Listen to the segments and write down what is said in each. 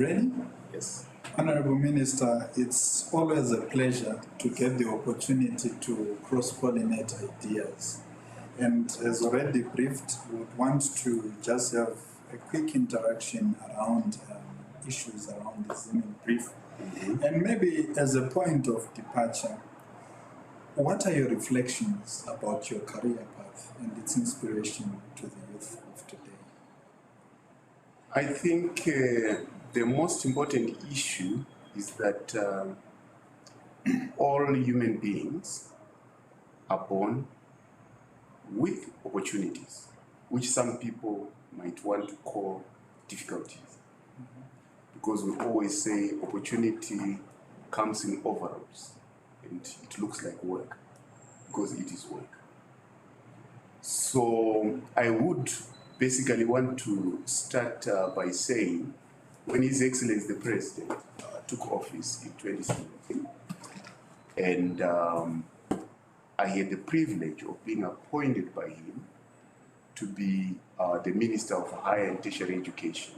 Ready? Yes. Honorable Minister, it's always a pleasure to get the opportunity to cross-pollinate ideas. And as already briefed, we would want to just have a quick interaction around issues around the Zimmerman brief. And maybe as a point of departure, what are your reflections about your career path and its inspiration to the youth of today? I think the most important issue is that all human beings are born with opportunities, which some people might want to call difficulties. Because we always say opportunity comes in overalls and it looks like work, because it is work. So I would basically want to start by saying, when His Excellency the President took office in 2017, and I had the privilege of being appointed by him to be the Minister of Higher and Tertiary Education,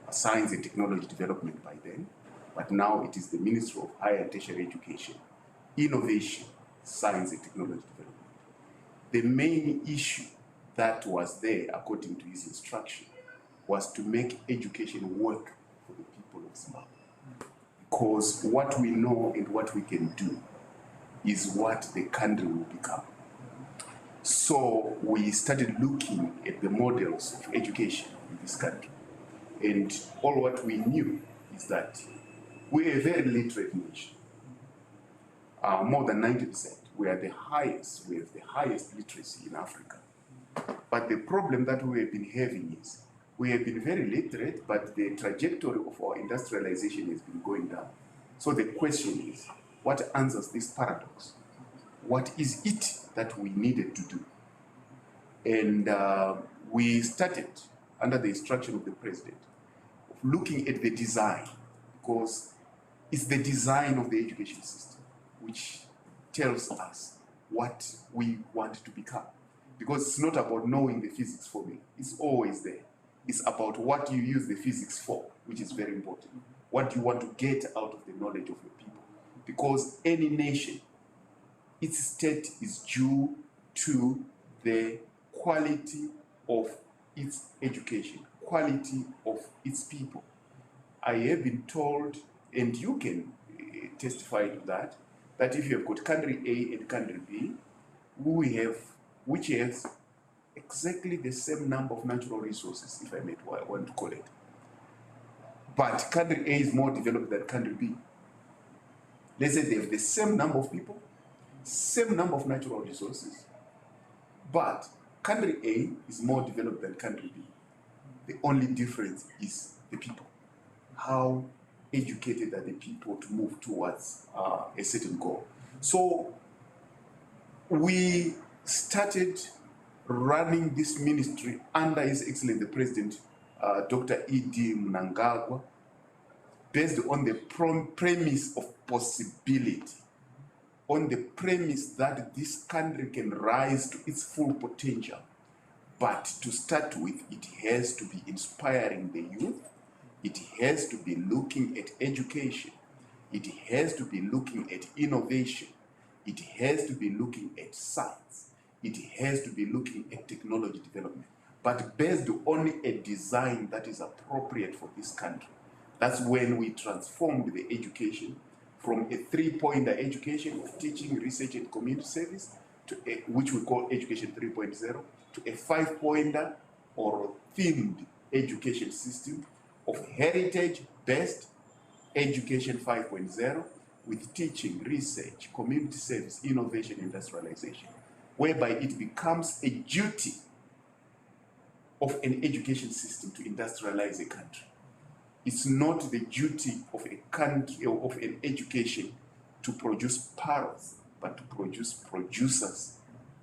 Science and Technology Development by then, but now it is the Ministry of Higher and Tertiary Education, Innovation, Science and Technology Development. The main issue that was there, according to his instruction, was to make education work for the people of Zimbabwe. Because what we know and what we can do is what the country will become. So we started looking at the models of education in this country. And all what we knew is that we're a very literate nation. More than 90%. We are the highest, we have the highest literacy in Africa. But the problem that we have been having is, we have been very literate, but the trajectory of our industrialization has been going down. So the question is, what answers this paradox? What is it that we needed to do? And we started, under the instruction of the President, of looking at the design, because it's the design of the education system which tells us what we want to become. Because it's not about knowing the physics formula, it's always there. It's about what you use the physics for, which is very important. What you want to get out of the knowledge of your people. Because any nation, its state is due to the quality of its education, quality of its people. I have been told, and you can testify to that, that if you have got country A and country B, which has exactly the same number of natural resources, if I may want to call it. But country A is more developed than country B. Let's say they have the same number of people, same number of natural resources, but country A is more developed than country B. The only difference is the people. How educated are the people to move towards a certain goal? So we started running this ministry under His Excellency the President, Dr. E.D. Mnangagwa, based on the premise of possibility, on the premise that this country can rise to its full potential. But to start with, it has to be inspiring the youth. It has to be looking at education. It has to be looking at innovation. It has to be looking at science. It has to be looking at technology development, but based on a design that is appropriate for this country. That's when we transformed the education from a three-pointer education of teaching, research, and community service, to which we call Education 3.0, to a five-pointer or themed education system of heritage-based Education 5.0 with teaching, research, community service, innovation, industrialization, whereby it becomes a duty of an education system to industrialize a country. It's not the duty of a country or of an education to produce parrots, but to produce producers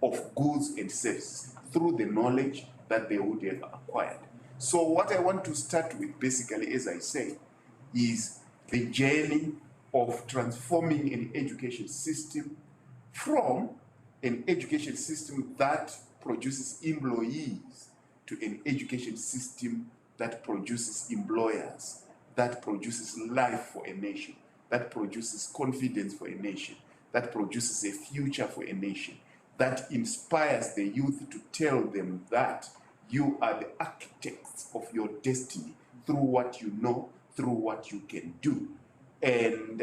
of goods and services through the knowledge that they would have acquired. So what I want to start with, basically, as I say, is the journey of transforming an education system from an education system that produces employees to an education system that produces employers, that produces life for a nation, that produces confidence for a nation, that produces a future for a nation, that inspires the youth to tell them that you are the architects of your destiny through what you know, through what you can do. And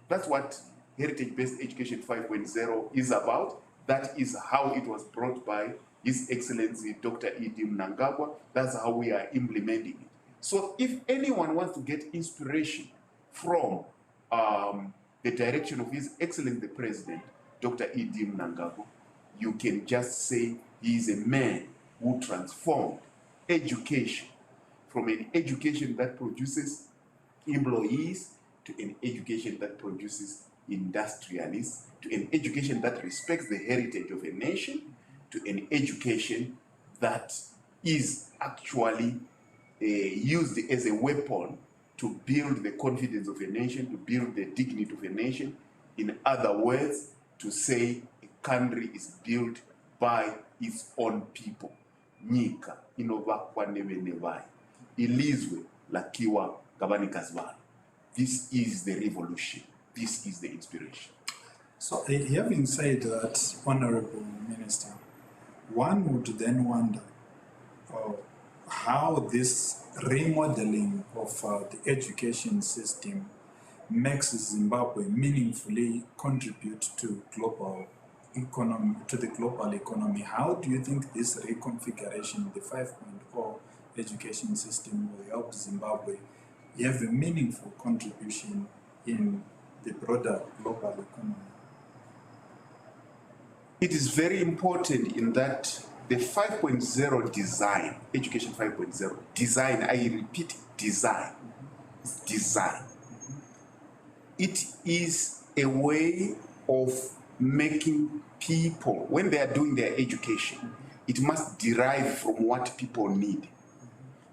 that's what Heritage-Based Education 5.0 is about. That is how it was brought by His Excellency Dr. E.D. Mnangagwa. That's how we are implementing it. So if anyone wants to get inspiration from the direction of His Excellency the President, Dr. E.D. Mnangagwa, you can just say he is a man who transformed education from an education that produces employees to an education that produces industrialists, to an education that respects the heritage of a nation, to an education that is actually used as a weapon to build the confidence of a nation, to build the dignity of a nation. In other words, to say a country is built by its own people. Nyika inovakwa nevene vayo, ilizwe lakiwa ngabanikazi valo. This is the revolution. This is the inspiration. So, having said that, Honorable Minister, one would then wonder how this remodeling of the education system makes Zimbabwe meaningfully contribute to global economy, to the global economy. How do you think this reconfiguration, the 5.0 education system, will help Zimbabwe have a meaningful contribution in the broader global economy? It is very important in that the 5.0 design, education 5.0 design, I repeat, design, design. It is a way of making people, when they are doing their education, it must derive from what people need.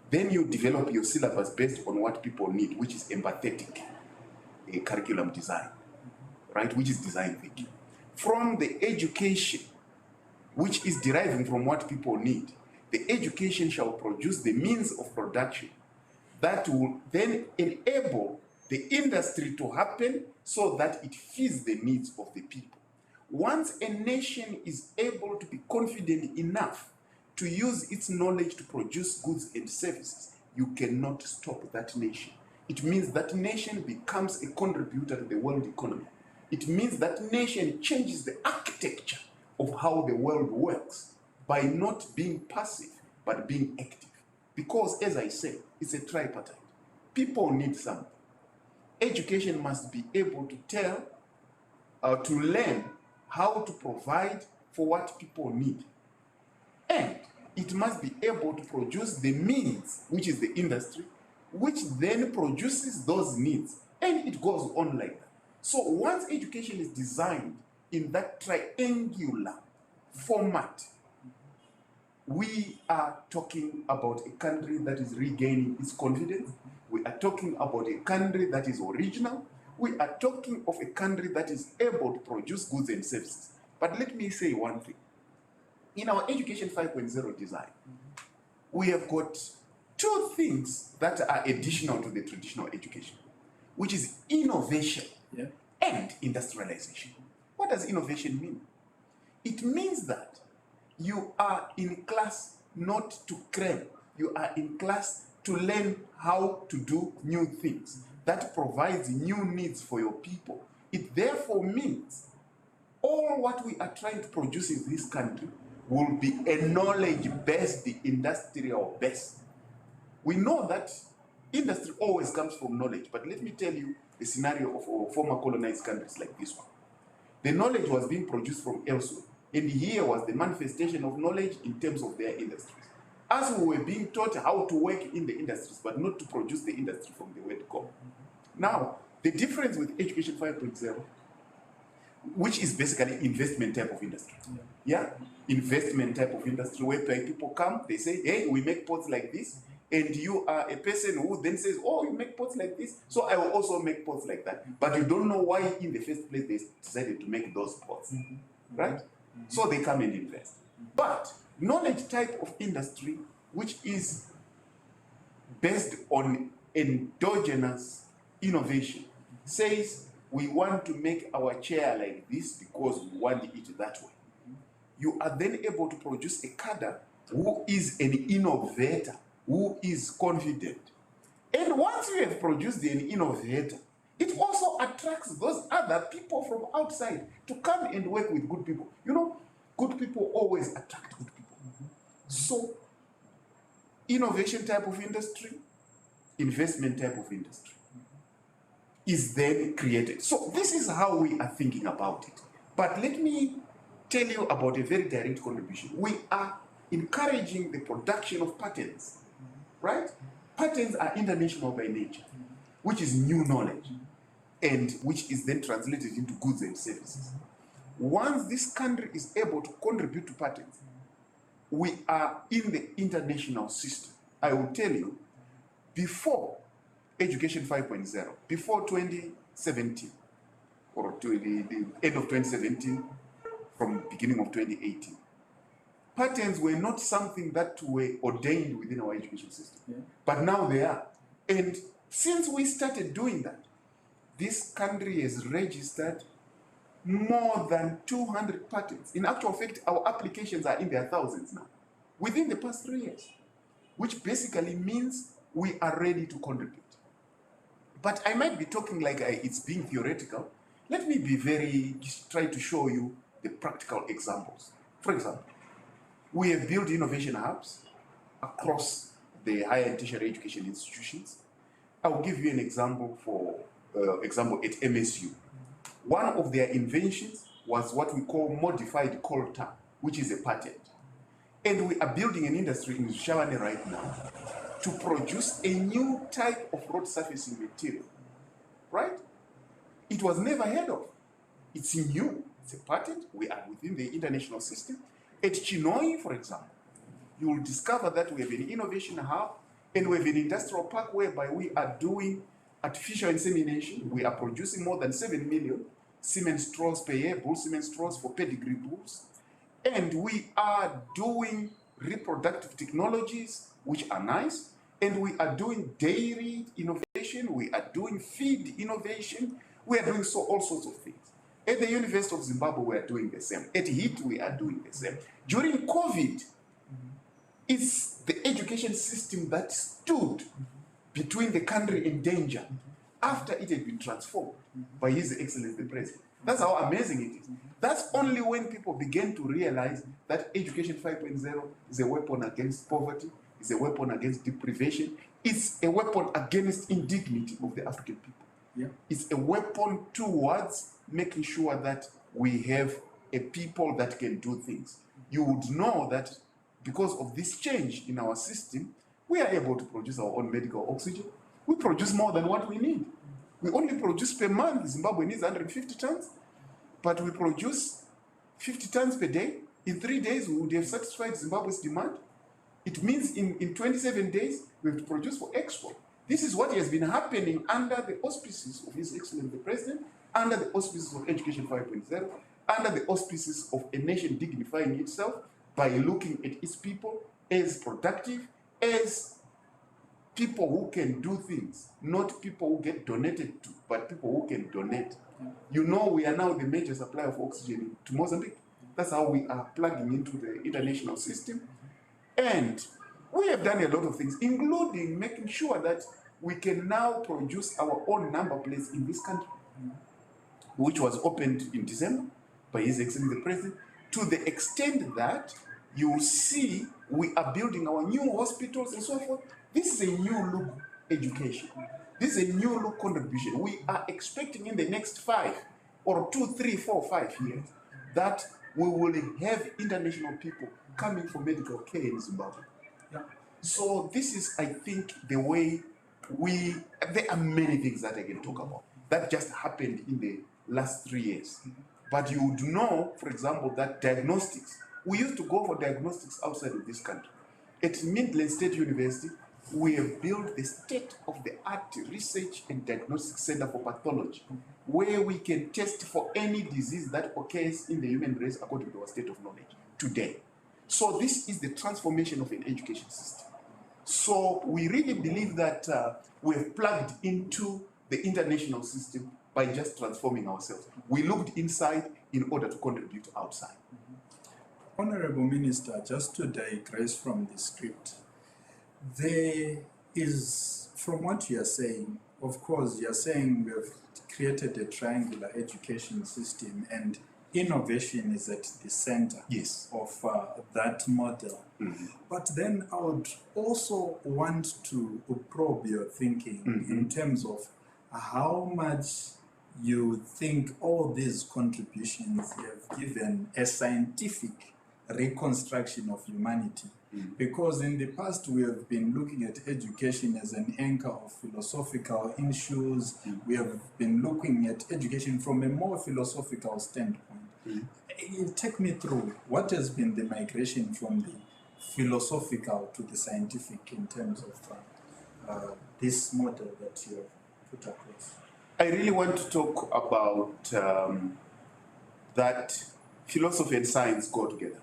Then you develop your syllabus based on what people need, which is empathetic curriculum design, right? Which is design thinking. From the education, which is deriving from what people need, the education shall produce the means of production that will then enable the industry to happen so that it feeds the needs of the people. Once a nation is able to be confident enough to use its knowledge to produce goods and services, you cannot stop that nation. It means that nation becomes a contributor to the world economy. It means that nation changes the architecture of how the world works by not being passive, but being active. Because, as I say, it's a tripartite. People need something. Education must be able to tell, to learn how to provide for what people need. And it must be able to produce the means, which is the industry, which then produces those needs. And it goes on like that. So once education is designed in that triangular format, we are talking about a country that is regaining its confidence. We are talking about a country that is original. We are talking of a country that is able to produce goods and services. But let me say one thing. In our Education 5.0 design, we have got two things that are additional to the traditional education, which is innovation and industrialization. What does innovation mean? It means that you are in class not to cram. You are in class to learn how to do new things. That provides new needs for your people. It therefore means all what we are trying to produce in this country will be a knowledge-based, industrial base. We know that industry always comes from knowledge, but let me tell you the scenario of former colonized countries like this one. The knowledge was being produced from elsewhere, and here was the manifestation of knowledge in terms of their industries. As we were being taught how to work in the industries, but not to produce the industry from the word go. Now, the difference with Education 5.0, which is basically investment type of industry. Investment type of industry where people come, they say, hey, we make pots like this, and you are a person who then says, oh, you make pots like this, so I will also make pots like that. But you don't know why in the first place they decided to make those pots, right? So they come and invest. But knowledge type of industry, which is based on endogenous innovation says we want to make our chair like this because we want it that way. You are then able to produce a cadre who is an innovator, who is confident. And once you have produced an innovator, it also attracts those other people from outside to come and work with good people. You know, good people always attract good people. So, innovation type of industry, investment type of industry is then created. So, this is how we are thinking about it. But let me tell you about a very direct contribution. We are encouraging the production of patents, right? Patents are international by nature, which is new knowledge, and which is then translated into goods and services. Once this country is able to contribute to patents, we are in the international system. I will tell you, before Education 5.0, before 2017, or to the end of 2017, from beginning of 2018, patents were not something that were ordained within our education system. Yeah. But now they are. And since we started doing that, this country has registered more than 200 patents. In actual fact, our applications are in their thousands now, within the past 3 years, which basically means we are ready to contribute. But I might be talking like it's being theoretical. Let me be try to show you the practical examples. For example, we have built innovation hubs across the higher and tertiary education institutions. I will give you an example at MSU. One of their inventions was what we call modified coal tar, which is a patent. And we are building an industry in Shawane right now to produce a new type of road surfacing material, right? It was never heard of. It's new, it's a patent, we are within the international system. At Chinhoyi, for example, you will discover that we have an innovation hub and we have an industrial park whereby we are doing artificial insemination. We are producing more than 7 million semen straws per year, bull semen straws for pedigree bulls. And we are doing reproductive technologies, which are nice. And we are doing dairy innovation. We are doing feed innovation. We are doing all sorts of things. At the University of Zimbabwe, we are doing the same. At HIT, we are doing the same. During COVID, it's the education system that stood between the country and danger after it had been transformed by His Excellency the President. That's how amazing it is. That's only when people began to realize that Education 5.0 is a weapon against poverty, is a weapon against deprivation, it's a weapon against indignity of the African people. Yeah. It's a weapon towards making sure that we have a people that can do things. You would know that because of this change in our system, we are able to produce our own medical oxygen. We produce more than what we need. We only produce per month. Zimbabwe needs 150 tons, but we produce 50 tons per day. In 3 days, we would have satisfied Zimbabwe's demand. It means in 27 days, we have to produce for export. This is what has been happening under the auspices of His Excellency the President, under the auspices of Education 5.0, under the auspices of a nation dignifying itself by looking at its people as productive, as people who can do things, not people who get donated to, but people who can donate. You know, we are now the major supplier of oxygen to Mozambique. That's how we are plugging into the international system. And we have done a lot of things, including making sure that we can now produce our own number plates in this country, which was opened in December by His Excellency the President, to the extent that you see we are building our new hospitals and so forth. This is a new look education. This is a new look contribution. We are expecting in the next 5 or 2, 3, 4, 5 years that we will have international people coming for medical care in Zimbabwe. Yeah. So this is, I think, the way there are many things that I can talk about that just happened in the last 3 years. But you would know, for example, that diagnostics, we used to go for diagnostics outside of this country. At Midland State University, we have built the state-of-the-art research and diagnostic center for pathology, where we can test for any disease that occurs in the human race according to our state of knowledge today. So this is the transformation of an education system. So we really believe that we've plugged into the international system by just transforming ourselves. We looked inside in order to contribute outside. Honorable Minister, just to digress from the script, there is, from what you are saying, of course, you are saying we have created a triangular education system and innovation is at the center Yes. of that model. But then I would also want to probe your thinking in terms of how much you think all these contributions have given a scientific reconstruction of humanity. Because in the past we have been looking at education as an anchor of philosophical issues. We have been looking at education from a more philosophical standpoint. Take me through what has been the migration from the philosophical to the scientific in terms of this model that you have put across. I really want to talk about that philosophy and science go together.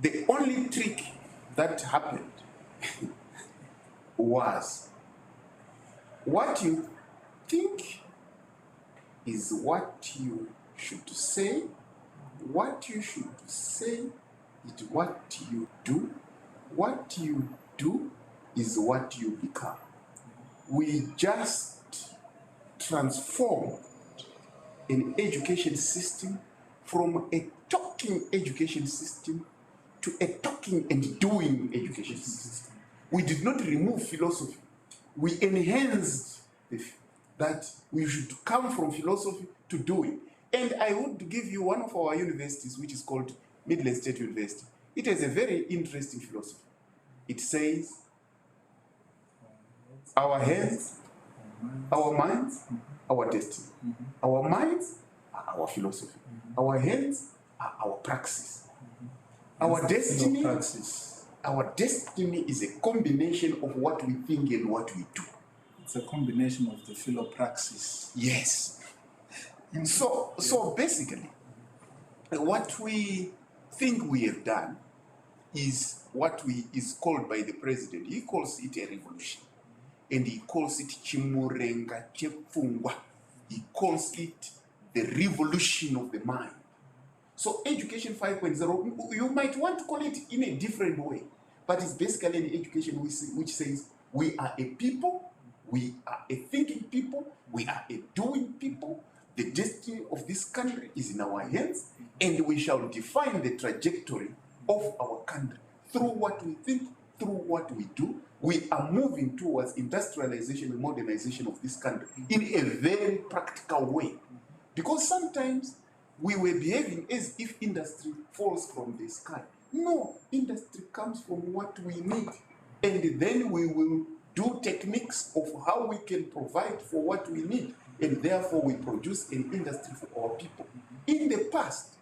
The only trick that happened was what you think is what you should say, what you should say is what you do is what you become. We just transformed an education system from a talking education system to a talking and doing education system. We did not remove philosophy. We enhanced that we should come from philosophy to doing. And I would give you one of our universities, which is called Midland State University. It has a very interesting philosophy. It says, our heads, our minds, our destiny. Our minds are our philosophy. Our heads are our praxis. Our destiny is a combination of what we think and what we do. It's a combination of the philopraxis. Yes. So basically, what we think we have done is what is called by the president. He calls it a revolution. And he calls it Chimurenga Chepfungwa. He calls it the revolution of the mind. So Education 5.0, you might want to call it in a different way, but it's basically an education which says we are a people, we are a thinking people, we are a doing people. The destiny of this country is in our hands, and we shall define the trajectory of our country through what we think, through what we do. We are moving towards industrialization and modernization of this country in a very practical way. Because sometimes we were behaving as if industry falls from the sky. No, industry comes from what we need. And then we will do techniques of how we can provide for what we need. And therefore we produce an industry for our people. In the past,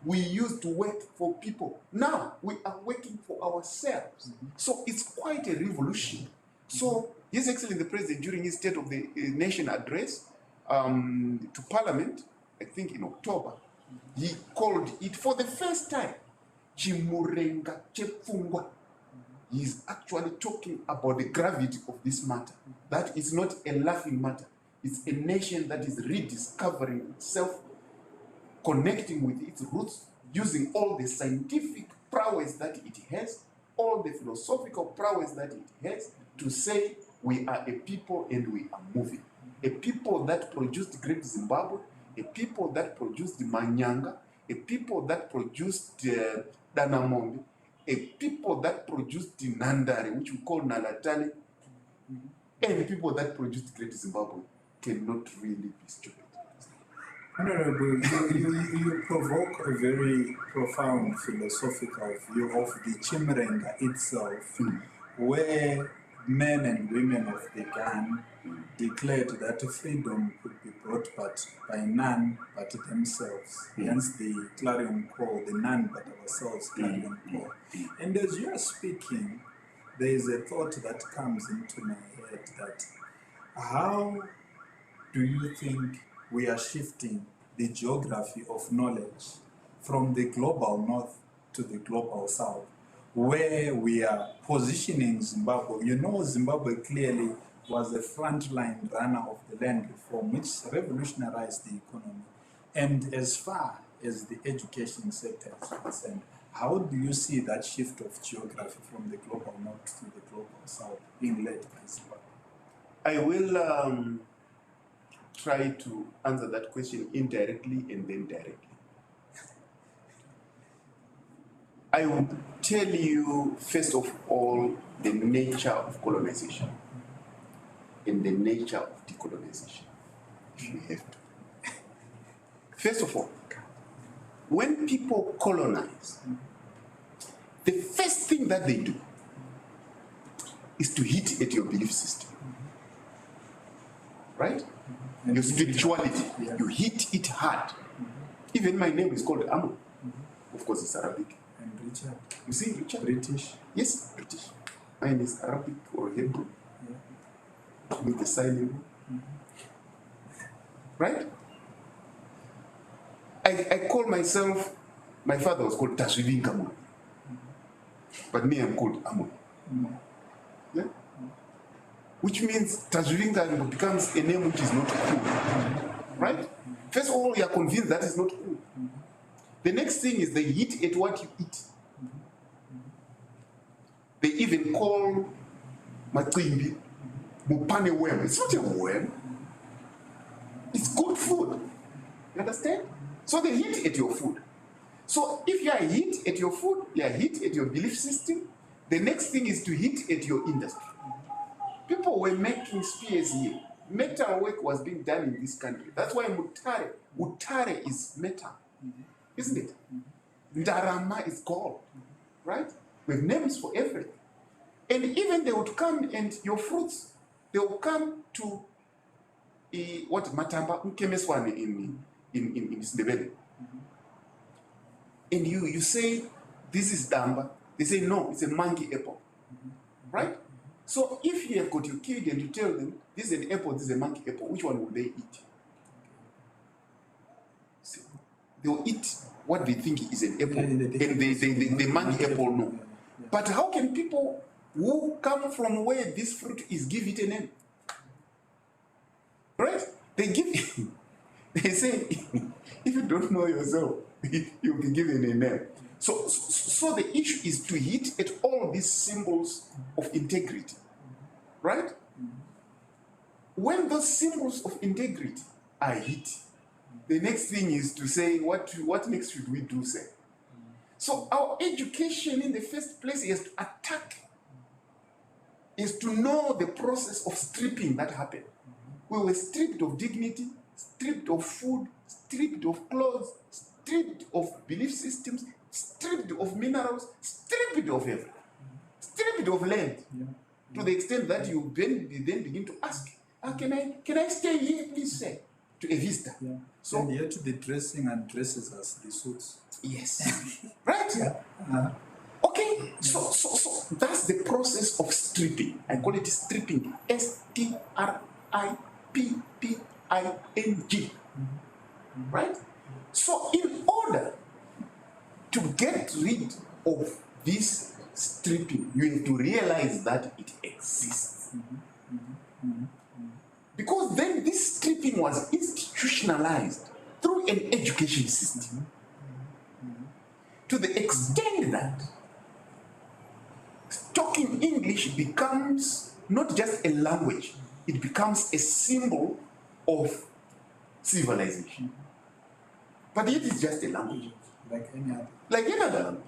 we used to work for people. Now we are working for ourselves. So it's quite a revolution. So His Excellency the President, during his State of the Nation address to Parliament, I think in October, he called it for the first time, Chimurenga Chepfungwa. He is actually talking about the gravity of this matter. That is not a laughing matter. It's a nation that is rediscovering itself, connecting with its roots, using all the scientific prowess that it has, all the philosophical prowess that it has, to say we are a people and we are moving. A people that produced Great Zimbabwe, a people that produced Manyanga, a people that produced Danamombe, a people that produced Nandare, which we call Nalatale, and people that produced Great Zimbabwe cannot really be stupid. Honorable, you provoke a very profound philosophical view of the Chimurenga itself, where men and women of the Ghana declared that freedom could be brought but by none but themselves. Hence the clarion call, the none but ourselves clarion call. And as you are speaking, there is a thought that comes into my head that how do you think we are shifting the geography of knowledge from the global north to the global south? where we are positioning Zimbabwe. You know, Zimbabwe clearly was a frontline runner of the land reform, which revolutionized the economy. And as far as the education sector is concerned, how do you see that shift of geography from the global north to the global south being led by Zimbabwe? I will try to answer that question indirectly and then directly. I will tell you, first of all, the nature of colonization and the nature of decolonization, if you have to. First of all, when people colonize, the first thing that they do is to hit at your belief system. Right? Your spirituality, you hit it hard. Even my name is called Amu. Of course, it's Arabic. And Richard? You see, Richard? British? Yes, British. Mine is Arabic or Hebrew. With the silent. Right? I call myself, my father was called Tashivin Kamu. But me, I'm called Amu. Yeah? Which means Tashivin becomes a name which is not cool. Right? First of all, you are convinced that is not cool. The next thing is they hit at what you eat. They even call Matimbi Mupane worm. It's not a worm. It's good food. You understand? So they hit at your food. So if you are hit at your food, you are hit at your belief system, the next thing is to hit at your industry. People were making spears here. Metal work was being done in this country. That's why Utare is metal, isn't it? Ndarama is gold, right? With names for everything. And even they would come and your fruits, they will come to what Matamba Nkemeswane in Sindebele. And you say, this is Damba. They say, no, it's a monkey apple. Right? So if you have got your kid and you tell them, this is an apple, this is a monkey apple, which one will they eat? See, they'll eat what they think is an apple. And the monkey apple, no. But how can people who come from where this fruit is give it a name? Right? They give they say, if you don't know yourself, you'll be given a name. So the issue is to hit at all these symbols of integrity. Right? When those symbols of integrity are hit, the next thing is to say, what next should we do, say? So our education in the first place is to attack, is to know the process of stripping that happened. We were stripped of dignity, stripped of food, stripped of clothes, stripped of belief systems, stripped of minerals, stripped of everything, stripped of land, to the extent that you then begin to ask, can I stay here, please, say, to a visitor? Yeah. So, and yet the dressing and dresses as the suits. yes, right? Yeah. Okay, so that's the process of stripping. I call it stripping. STRIPPING. Right? So in order to get rid of this stripping, you have to realize that it exists. Because then this stripping was institutionalized through an education system. To the extent that talking English becomes not just a language, it becomes a symbol of civilization. But it is just a language. Like any other. Like any other language.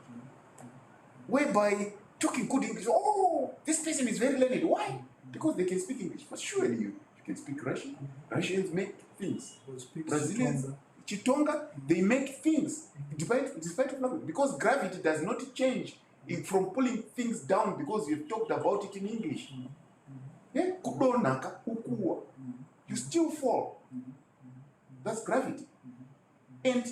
Whereby talking good English, oh, this person is very learned. Why? Because they can speak English. But surely you can speak Russian. Russians make things. Brazilians, Chitonga, they make things despite of language. Because gravity does not change from pulling things down because you've talked about it in English. Yeah? You still fall. That's gravity. And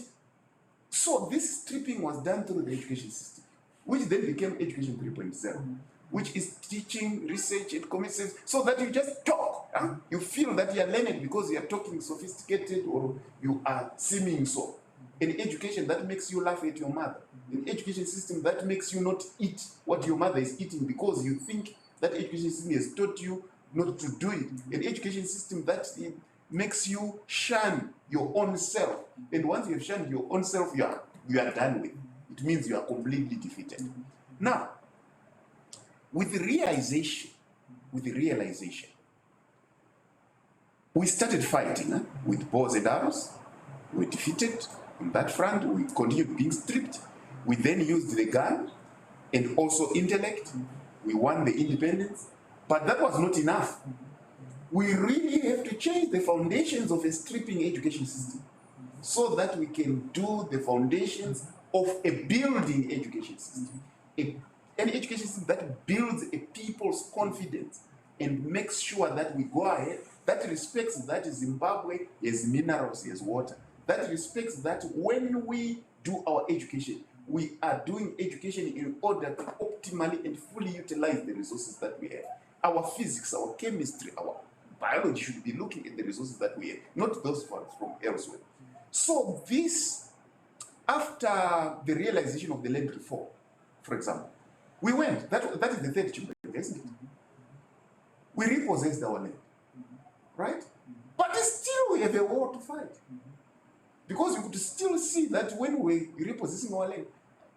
so this stripping was done through the education system, which then became Education 3.0, which is teaching, research, and common sense, so that you just talk. Huh? You feel that you are learned because you are talking sophisticated or you are seeming so. an education that makes you laugh at your mother, an education system that makes you not eat what your mother is eating because you think that education system has taught you not to do it, an education system that makes you shun your own self, and once you have shunned your own self, you are done with. It means you are completely defeated. Now, with the realization, we started fighting with bows and arrows. We were defeated on that front. We continued being stripped. We then used the gun and also intellect. We won the independence, but that was not enough. We really have to change the foundations of a stripping education system so that we can do the foundations of a building education system. An education system that builds a people's confidence and makes sure that we go ahead, that respects that Zimbabwe has minerals, has water, that respects that when we do our education, we are doing education in order to optimally and fully utilize the resources that we have. Our physics, our chemistry, our biology should be looking at the resources that we have, not those from elsewhere. So this, after the realization of the land reform, for example, we went, that is the third chamber, isn't it? We repossessed our land, right? But still we have a war to fight. Because you could still see that when we were repossessing our land,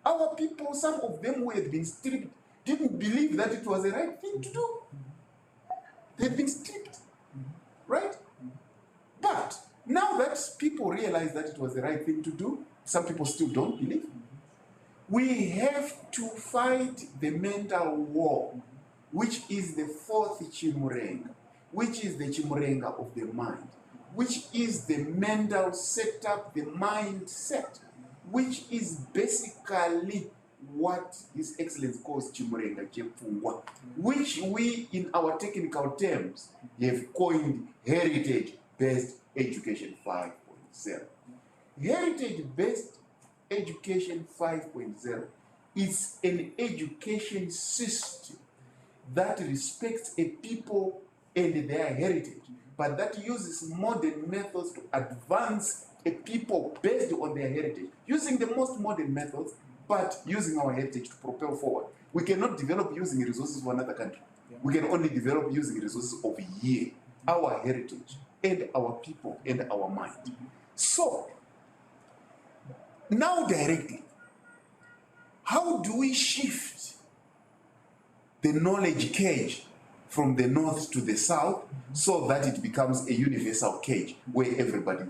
our people, some of them who had been stripped, didn't believe that it was the right thing to do. They had been stripped, right? But now that people realize that it was the right thing to do, some people still don't believe. We have to fight the mental war, which is the fourth Chimurenga, which is the Chimurenga of the mind, which is the mental setup, the mindset, which is basically what His Excellency calls Chimurenga Chepfungwa, which we, in our technical terms, have coined heritage-based education 5.0. Heritage-based education 5.0 is an education system that respects a people and their heritage, but that uses modern methods to advance a people based on their heritage, using the most modern methods, but using our heritage to propel forward. We cannot develop using resources of another country. We can only develop using resources of here, our heritage, and our people, and our mind. So, now directly, how do we shift the knowledge cage from the north to the south so that it becomes a universal cage where everybody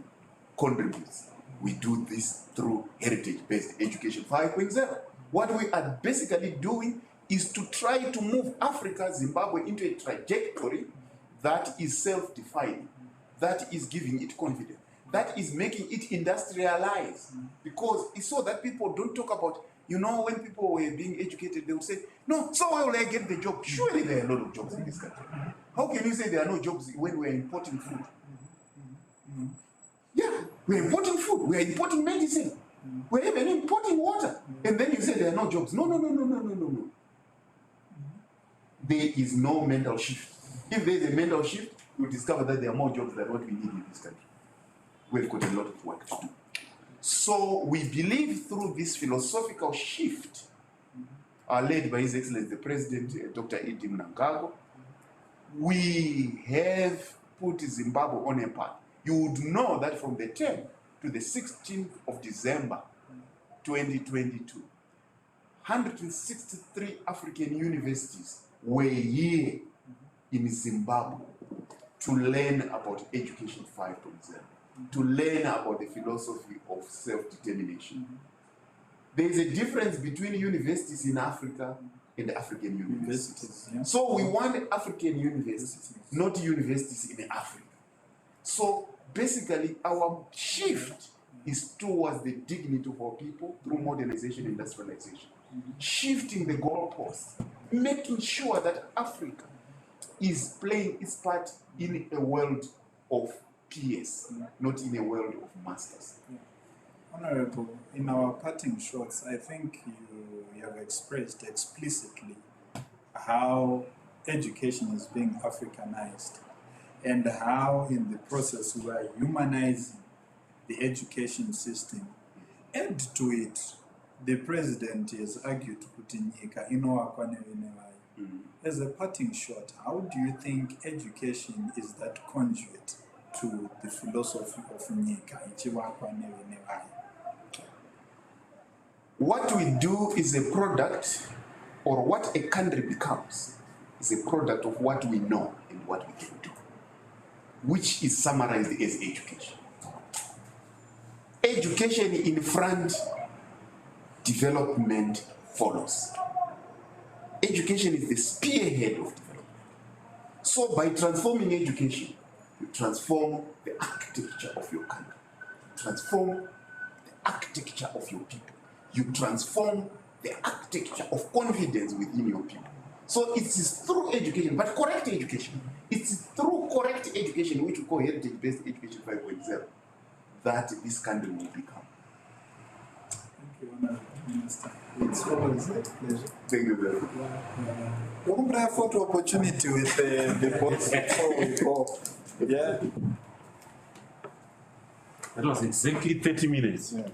contributes? We do this through heritage-based education 5.0. What we are basically doing is to try to move Africa, Zimbabwe, into a trajectory that is self-defining, that is giving it confidence, that is making it industrialized. Because it's so that people don't talk about, you know, when people were being educated, they would say, no, so where will I get the job? Surely there are a lot of jobs in this country. How can you say there are no jobs when we're importing food? Yeah, we're importing food, we're importing medicine, we're even importing water. And then you say there are no jobs. No. There is no mental shift. If there is a mental shift, you discover that there are more jobs than what we need in this country. We've got a lot of work to do. So we believe through this philosophical shift, led by His Excellency the President, Dr. Edie Mnangagwa, we have put Zimbabwe on a path. You would know that from the 10th to the 16th of December 2022, 163 African universities were here in Zimbabwe to learn about education 5.0, to learn about the philosophy of self-determination. There is a difference between universities in Africa and African universities. Yeah. So we want African universities, not universities in Africa. So basically our shift is towards the dignity of our people through modernization and industrialization. Shifting the goalposts, making sure that Africa is playing its part in a world of peers, not in a world of masters. Honorable, in our parting shots, I think you have expressed explicitly how education is being Africanized and how in the process we are humanizing the education system add to it, the president has argued kuti nyika inowakwa nevene vayo. As a parting shot, how do you think education is that conduit to the philosophy of nyika ichivakwa nevene vayo? What we do is a product, or what a country becomes is a product of what we know and what we can do, which is summarized as education. Education in front, development follows. Education is the spearhead of development. So by transforming education, you transform the architecture of your country, you transform the architecture of your people, you transform the architecture of confidence within your people. So it is through education, but correct education. It's through correct education, which we call heritage-based education 5.0, that this country will become. Thank you, Honorable Minister. It's always a pleasure. Thank you very much. We're going to have photo opportunity with the boss before we go. Yeah. That was exactly 30 minutes. Yeah.